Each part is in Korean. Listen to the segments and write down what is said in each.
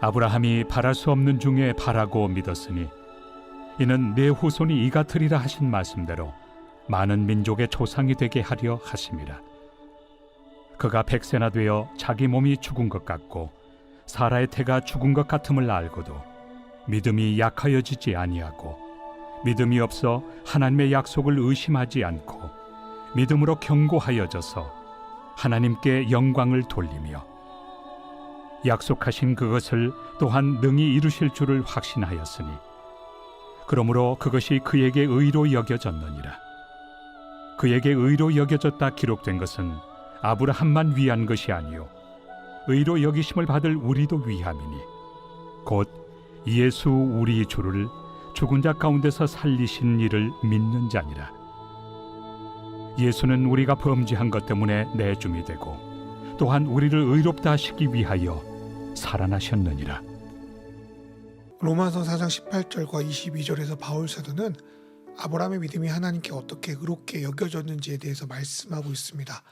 아브라함이 바랄 수 없는 중에 바라고 믿었으니 이는 내 후손이 이같으리라 하신 말씀대로 많은 민족의 조상이 되게 하려 하심이라. 그가 100세나 되어 자기 몸이 죽은 것 같고 사라의 태가 죽은 것 같음을 알고도 믿음이 약하여지지 아니하고 믿음이 없어 하나님의 약속을 의심하지 않고 믿음으로 견고하여져서 하나님께 영광을 돌리며 약속하신 그것을 또한 능히 이루실 줄을 확신하였으니 그러므로 그것이 그에게 의로 여겨졌느니라. 그에게 의로 여겨졌다 기록된 것은 아브라함만 위한 것이 아니요 의로 여기심을 받을 우리도 위함이니 곧 예수 우리 주를 죽은 자 가운데서 살리신 이를 믿는 자니라. 예수는 우리가 범죄한 것 때문에 내줌이 되고 또한 우리를 의롭다 하시기 위하여 살아나셨느니라. 로마서 4장 18절과 22절에서 바울 사도는 아브라함의 믿음이 하나님께 어떻게 의롭게 여겨졌는지에 대해서 말씀하고 있습니다.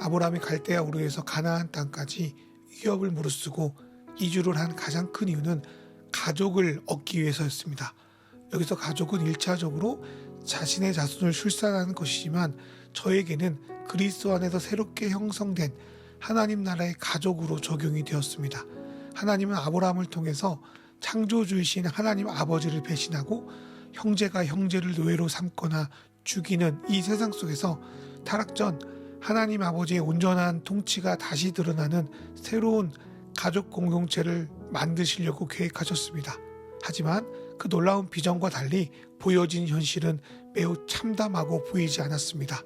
아브라함이 갈대아 우르에서 가나안 땅까지 위협을 무릅쓰고 이주를 한 가장 큰 이유는 가족을 얻기 위해서였습니다. 여기서 가족은 1차적으로 자신의 자손을 출산하는 것이지만 저에게는 그리스도 안에서 새롭게 형성된 하나님 나라의 가족으로 적용이 되었습니다. 하나님은 아브라함을 통해서 창조주이신 하나님 아버지를 배신하고 형제가 형제를 노예로 삼거나 죽이는 이 세상 속에서 타락전 하나님 아버지의 온전한 통치가 다시 드러나는 새로운 가족 공동체를 만드시려고 계획하셨습니다. 하지만 그 놀라운 비전과 달리 보여진 현실은 매우 참담하고 보이지 않았습니다.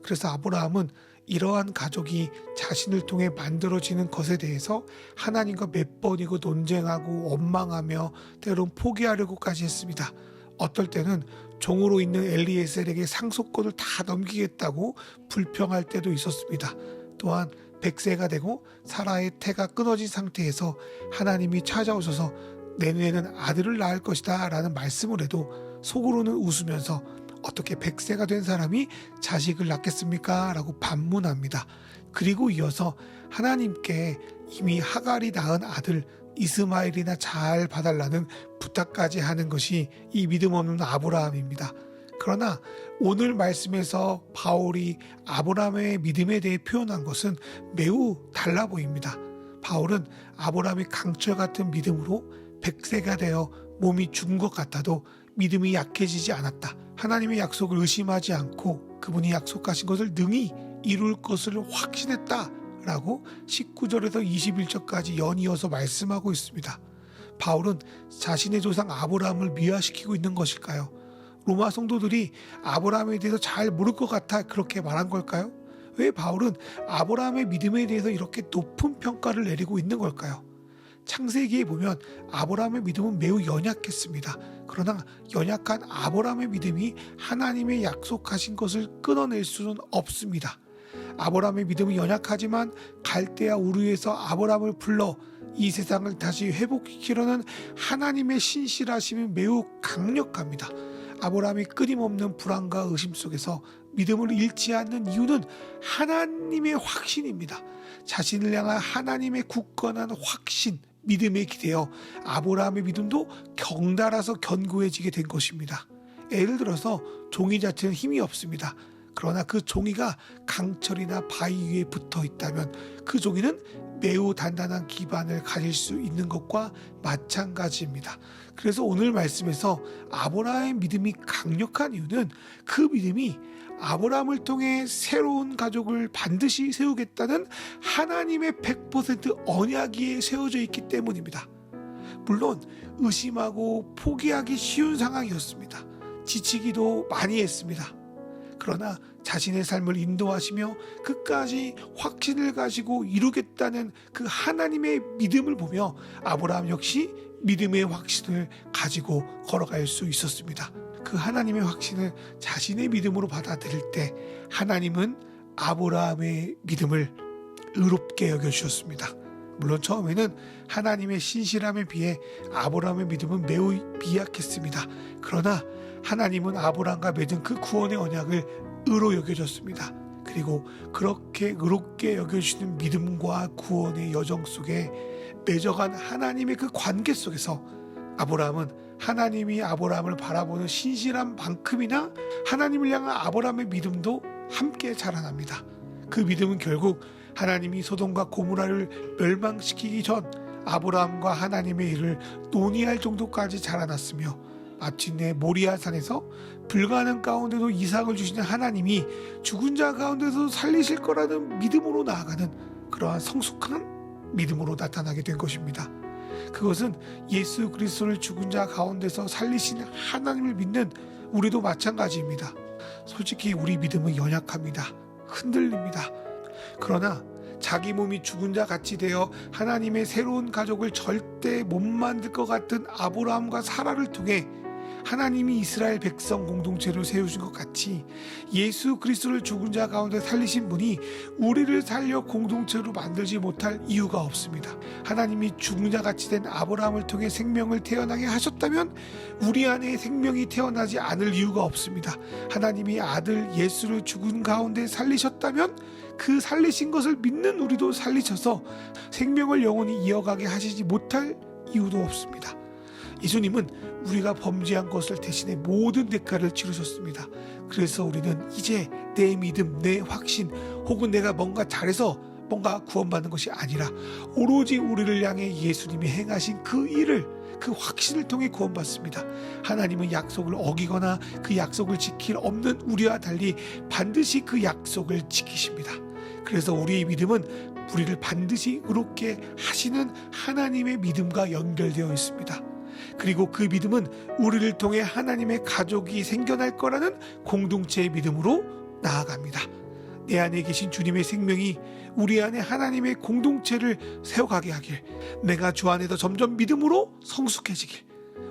그래서 아브라함은 이러한 가족이 자신을 통해 만들어지는 것에 대해서 하나님과 몇 번이고 논쟁하고 원망하며 때론 포기하려고까지 했습니다. 어떨 때는 종으로 있는 엘리에셀에게 상속권을 다 넘기겠다고 불평할 때도 있었습니다. 또한 100세가 되고 사라의 태가 끊어진 상태에서 하나님이 찾아오셔서 내년에는 아들을 낳을 것이다 라는 말씀을 해도 속으로는 웃으면서 어떻게 100세가 된 사람이 자식을 낳겠습니까? 라고 반문합니다. 그리고 이어서 하나님께 이미 하갈이 낳은 아들 이스마엘이나 잘 봐달라는 부탁까지 하는 것이 이 믿음 없는 아브라함입니다. 그러나 오늘 말씀에서 바울이 아브라함의 믿음에 대해 표현한 것은 매우 달라 보입니다. 바울은 아브라함이 강철 같은 믿음으로 100세가 되어 몸이 죽은 것 같아도 믿음이 약해지지 않았다. 하나님의 약속을 의심하지 않고 그분이 약속하신 것을 능히 이룰 것을 확신했다 라고 19절에서 21절까지 연이어서 말씀하고 있습니다. 바울은 자신의 조상 아브라함을 미화시키고 있는 것일까요? 로마 성도들이 아브라함에 대해서 잘 모를 것 같아 그렇게 말한 걸까요? 왜 바울은 아브라함의 믿음에 대해서 이렇게 높은 평가를 내리고 있는 걸까요? 창세기에 보면 아브라함의 믿음은 매우 연약했습니다. 그러나 연약한 아브라함의 믿음이 하나님의 약속하신 것을 끊어낼 수는 없습니다. 아브라함의 믿음은 연약하지만 갈대아 우르에서 아브라함을 불러 이 세상을 다시 회복시키려는 하나님의 신실하심이 매우 강력합니다. 아브라함이 끊임없는 불안과 의심 속에서 믿음을 잃지 않는 이유는 하나님의 확신입니다. 자신을 향한 하나님의 굳건한 확신, 믿음에 기대어 아브라함의 믿음도 경달아서 견고해지게 된 것입니다. 예를 들어서 종이 자체는 힘이 없습니다. 그러나 그 종이가 강철이나 바위 위에 붙어 있다면 그 종이는 매우 단단한 기반을 가질 수 있는 것과 마찬가지입니다. 그래서 오늘 말씀에서 아브라함의 믿음이 강력한 이유는 그 믿음이 아브라함을 통해 새로운 가족을 반드시 세우겠다는 하나님의 100% 언약이 세워져 있기 때문입니다. 물론 의심하고 포기하기 쉬운 상황이었습니다. 지치기도 많이 했습니다. 그러나 자신의 삶을 인도하시며 끝까지 확신을 가지고 이루겠다는 그 하나님의 믿음을 보며 아브라함 역시 믿음의 확신을 가지고 걸어갈 수 있었습니다. 그 하나님의 확신을 자신의 믿음으로 받아들일 때 하나님은 아브라함의 믿음을 의롭게 여겨주셨습니다. 물론 처음에는 하나님의 신실함에 비해 아브라함의 믿음은 매우 미약했습니다. 그러나 하나님은 아브라함과 맺은 그 구원의 언약을 의로 여겨줬습니다. 그리고 그렇게 의롭게 여겨주시는 믿음과 구원의 여정 속에 맺어간 하나님의 그 관계 속에서 아브라함은 하나님이 아브라함을 바라보는 신실한 만큼이나 하나님을 향한 아브라함의 믿음도 함께 자라납니다. 그 믿음은 결국 하나님이 소돔과 고모라를 멸망시키기 전 아브라함과 하나님의 일을 논의할 정도까지 자라났으며 마침내 모리아산에서 불가능 가운데도 이삭을 주시는 하나님이 죽은 자 가운데서 살리실 거라는 믿음으로 나아가는 그러한 성숙한 믿음으로 나타나게 된 것입니다. 그것은 예수 그리스도를 죽은 자 가운데서 살리신 하나님을 믿는 우리도 마찬가지입니다. 솔직히 우리 믿음은 연약합니다. 흔들립니다. 그러나 자기 몸이 죽은 자 같이 되어 하나님의 새로운 가족을 절대 못 만들 것 같은 아브라함과 사라를 통해 하나님이 이스라엘 백성 공동체를 세우신 것 같이 예수 그리스도를 죽은 자 가운데 살리신 분이 우리를 살려 공동체로 만들지 못할 이유가 없습니다. 하나님이 죽은 자 같이 된 아브라함을 통해 생명을 태어나게 하셨다면 우리 안에 생명이 태어나지 않을 이유가 없습니다. 하나님이 아들 예수를 죽은 가운데 살리셨다면 그 살리신 것을 믿는 우리도 살리셔서 생명을 영원히 이어가게 하시지 못할 이유도 없습니다. 예수님은 우리가 범죄한 것을 대신해 모든 대가를 치르셨습니다. 그래서 우리는 이제 내 믿음, 내 확신 혹은 내가 뭔가 잘해서 뭔가 구원받는 것이 아니라 오로지 우리를 향해 예수님이 행하신 그 일을, 그 확신을 통해 구원받습니다. 하나님은 약속을 어기거나 그 약속을 지킬 없는 우리와 달리 반드시 그 약속을 지키십니다. 그래서 우리의 믿음은 우리를 반드시 의롭게 하시는 하나님의 믿음과 연결되어 있습니다. 그리고 그 믿음은 우리를 통해 하나님의 가족이 생겨날 거라는 공동체의 믿음으로 나아갑니다. 내 안에 계신 주님의 생명이 우리 안에 하나님의 공동체를 세워가게 하길, 내가 주 안에서 점점 믿음으로 성숙해지길,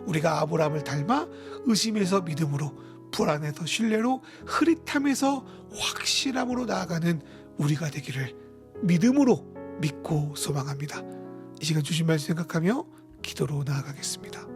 우리가 아브라함을 닮아 의심에서 믿음으로, 불안에서 신뢰로, 흐릿함에서 확실함으로 나아가는 우리가 되기를 믿음으로 믿고 소망합니다. 이 시간 주신 말씀 생각하며 기도로 나아가겠습니다.